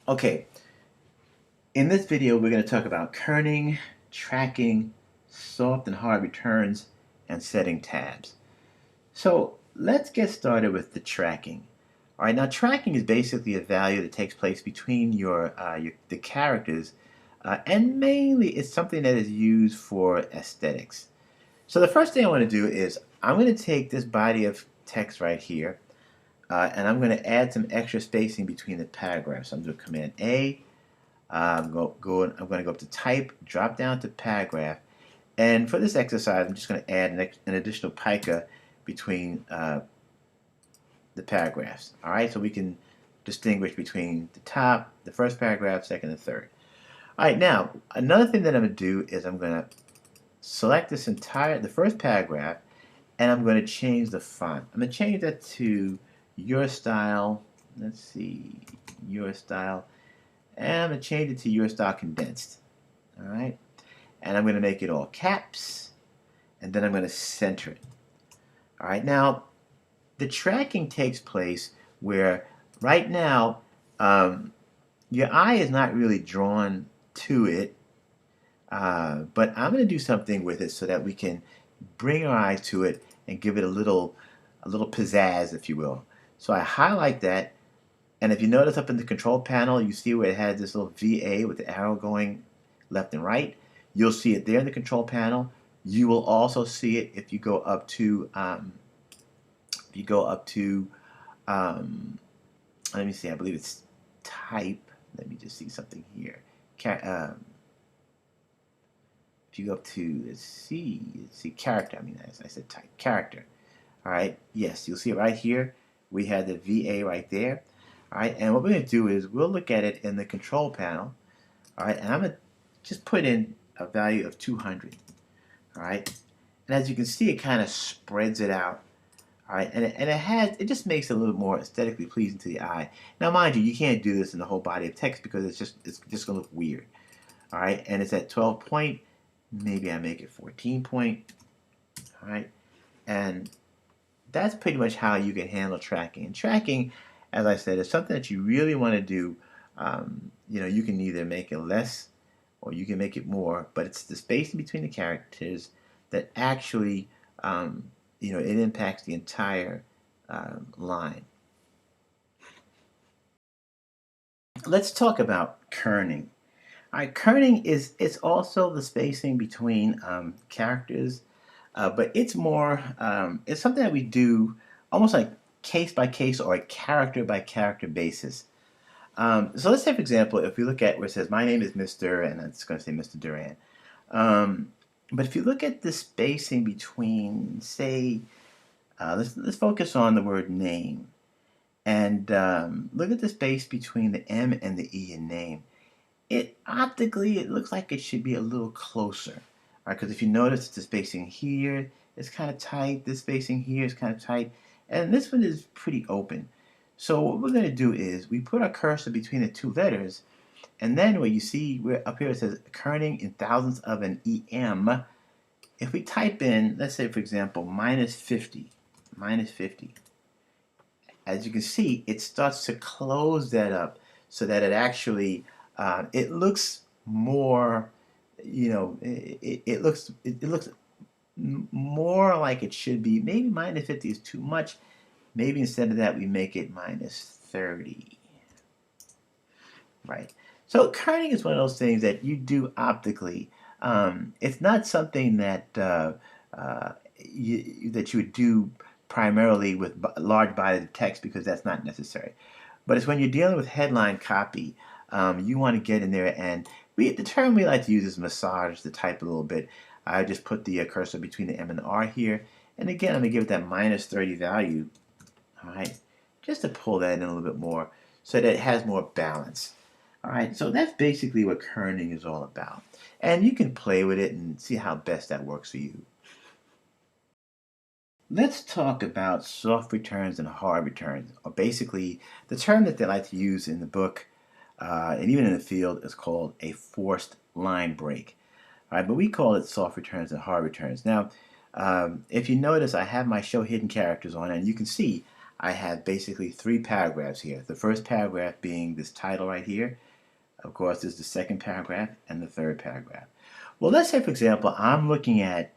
Okay, in this video we're going to talk about kerning, tracking, soft and hard returns, and setting tabs. So let's get started with the tracking. All right, now tracking is basically a value that takes place between the characters, and mainly it's something that is used for aesthetics. So the first thing I want to do is I'm going to take this body of text right here, and I'm going to add some extra spacing between the paragraphs. So I'm going to do Command A. I'm going to go up to Type, drop down to Paragraph, and for this exercise, I'm just going to add an additional pica between the paragraphs. All right, so we can distinguish between the top, the first paragraph, second, and third. All right, now another thing that I'm going to do is I'm going to select the first paragraph, and I'm going to change the font. I'm going to change that to Your Style. Let's see, Your Style, and I'm going to change it to Your Style Condensed. All right, and I'm going to make it all caps, and then I'm going to center it. All right, now the tracking takes place where right now your eye is not really drawn to it, but I'm going to do something with it so that we can bring our eyes to it and give it a little pizzazz, if you will. So I highlight that, and if you notice up in the control panel, you see where it has this little VA with the arrow going left and right. You'll see it there in the control panel. You will also see it if you go up to let me see, I believe it's type. Let me just see something here. If you go up to, let's see character. I mean, I said type, character. All right, yes, you'll see it right here. We had the VA right there. All right, and what we're going to do is we'll look at it in the control panel. All right, and I'm going to just put in a value of 200. All right, and as you can see, it kind of spreads it out. All right, and it just makes it a little more aesthetically pleasing to the eye. Now, mind you, you can't do this in the whole body of text because it's just gonna look weird. All right, and it's at 12 point. Maybe I make it 14 point. All right, and that's pretty much how you can handle tracking. And tracking, as I said, is something that you really want to do. You can either make it less or you can make it more, but it's the spacing between the characters that actually it impacts the entire line. Let's talk about kerning. All right, kerning it's also the spacing between characters, but it's something that we do almost like case by case or a character by character basis. So let's say, for example, if we look at where it says, "My name is Mr." and it's going to say Mr. Duran. But if you look at the spacing between, say, let's focus on the word name, and look at the space between the M and the E in name. Optically it looks like it should be a little closer, right? Because if you notice the spacing here is kind of tight, this spacing here is kind of tight, and this one is pretty open. So what we're going to do is we put our cursor between the two letters, and then where you see where up here it says kerning in thousandths of an EM, if we type in, let's say for example, minus 50, as you can see, it starts to close that up so that it actually, it looks more, it looks more like it should be. Maybe minus 50 is too much. Maybe instead of that, we make it minus 30. Right. So kerning is one of those things that you do optically. It's not something that that you would do primarily with large bodies of text because that's not necessary. But it's when you're dealing with headline copy, you want to get in there, and the term we like to use is massage the type a little bit. I just put the cursor between the M and the R here, and again I'm going to give it that minus 30 value. All right, just to pull that in a little bit more so that it has more balance. All right, so that's basically what kerning is all about. And you can play with it and see how best that works for you. Let's talk about soft returns and hard returns, or basically the term that they like to use in the book and even in the field is called a forced line break. All right, but we call it soft returns and hard returns. Now, if you notice, I have my show hidden characters on, and you can see I have basically three paragraphs here. The first paragraph being this title right here. Of course, there's the second paragraph and the third paragraph. Well, let's say, for example, I'm looking at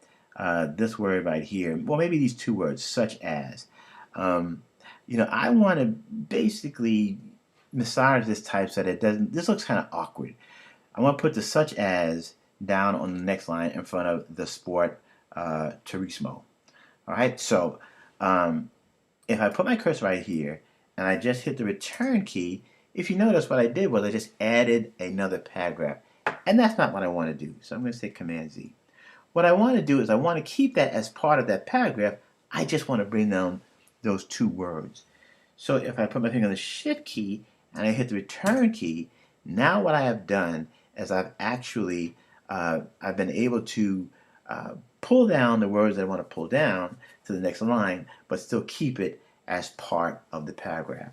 this word right here. Well, maybe these two words, such as. Um, I want to basically massage this type so that it doesn't. This looks kind of awkward. I want to put the such as down on the next line in front of the sport Turismo. All right, so um, if I put my cursor right here and I just hit the return key, if you notice what I did was I just added another paragraph. And that's not what I want to do. So I'm going to say Command Z. What I want to do is I want to keep that as part of that paragraph. I just want to bring down those two words. So if I put my finger on the Shift key and I hit the return key, now what I have done is I've been able to pull down the words that I want to pull down to the next line, but still keep it as part of the paragraph.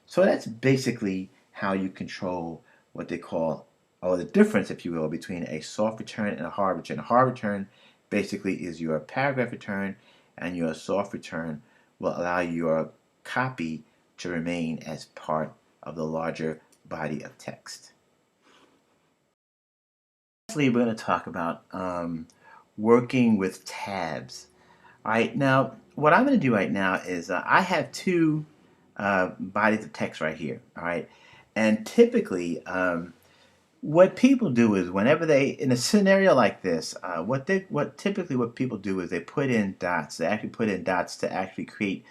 So that's basically how you control what they call, or the difference, if you will, between a soft return and a hard return. A hard return basically is your paragraph return, and your soft return will allow your copy to remain as part of the larger body of text. Lastly, we're going to talk about working with tabs. All right, now what I'm going to do right now is I have two bodies of text right here. All right, and typically what people do is whenever they in a scenario like this, what people do is they put in dots. They actually put in dots to actually create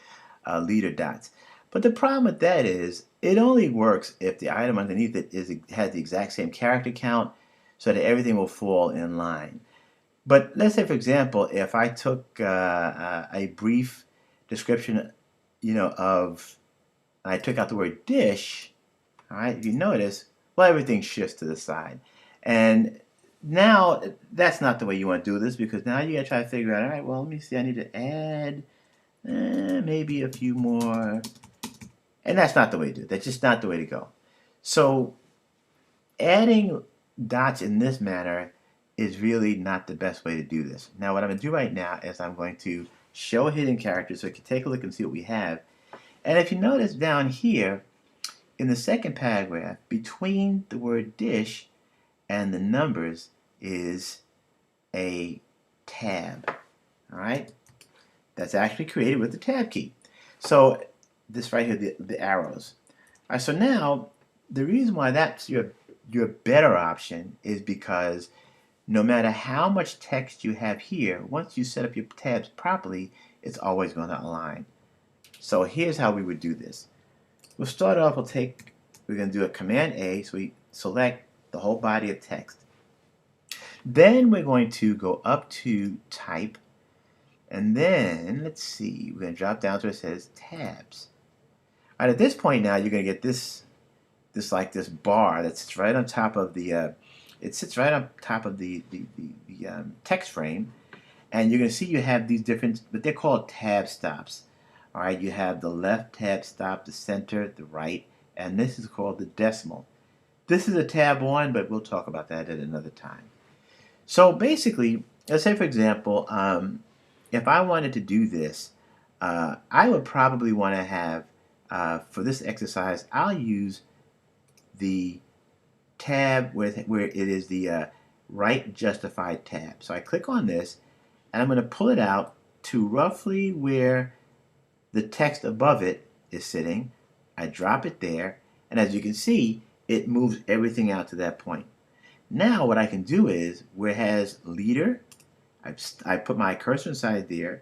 leader dots. But the problem with that is it only works if the item underneath it has the exact same character count, so that everything will fall in line. But let's say, for example, if I took a brief description, of, and I took out the word dish, all right, if you notice, well, everything shifts to the side. And now, that's not the way you want to do this, because now you got to try to figure out, all right, well, let me see, I need to add maybe a few more. And that's not the way to do it. That's just not the way to go. So adding dots in this manner is really not the best way to do this. Now what I'm going to do right now is I'm going to show a hidden character so you can take a look and see what we have. And if you notice down here in the second paragraph, between the word dish and the numbers is a tab. All right? That's actually created with the tab key. So this right here, the arrows. All right, so now the reason why that's your better option is because no matter how much text you have here, once you set up your tabs properly, it's always going to align. So here's how we would do this. We'll start off, we're going to do a Command A, so we select the whole body of text. Then we're going to go up to Type, and then, let's see, we're going to drop down to where it says Tabs. All right, at this point now, you're going to get this bar that sits right on top of the, text frame, and you're going to see you have these different, but they're called tab stops. All right, you have the left tab stop, the center, the right, and this is called the decimal. This is a tab 1, but we'll talk about that at another time. So basically, let's say for example, if I wanted to do this, I would probably want to have, for this exercise, I'll use the tab where it is the right justified tab. So I click on this, and I'm going to pull it out to roughly where the text above it is sitting. I drop it there, and as you can see, it moves everything out to that point. Now what I can do is, where it has leader, I put my cursor inside there.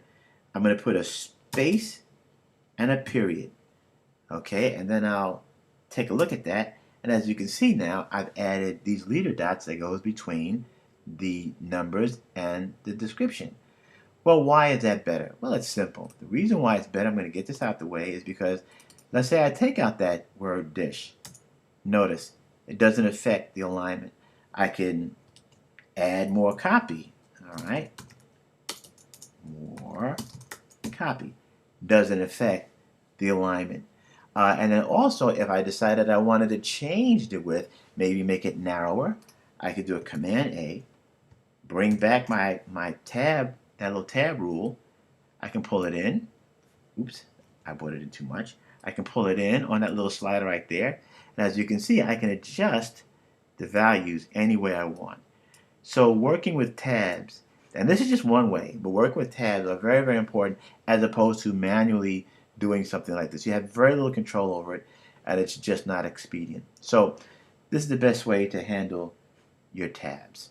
I'm going to put a space and a period. Okay, and then I'll take a look at that. And as you can see now, I've added these leader dots that goes between the numbers and the description. Well, why is that better? Well, it's simple. The reason why it's better, I'm going to get this out the way, is because let's say I take out that word dish. Notice, it doesn't affect the alignment. I can add more copy. All right, more copy. Doesn't affect the alignment. And then also, if I decided I wanted to change the width, maybe make it narrower, I could do a Command A, bring back my tab, that little tab rule. I can pull it in. Oops, I brought it in too much. I can pull it in on that little slider right there. And as you can see, I can adjust the values any way I want. So working with tabs, and this is just one way, but working with tabs are very, very important as opposed to manually doing something like this. You have very little control over it, and it's just not expedient. So this is the best way to handle your tabs.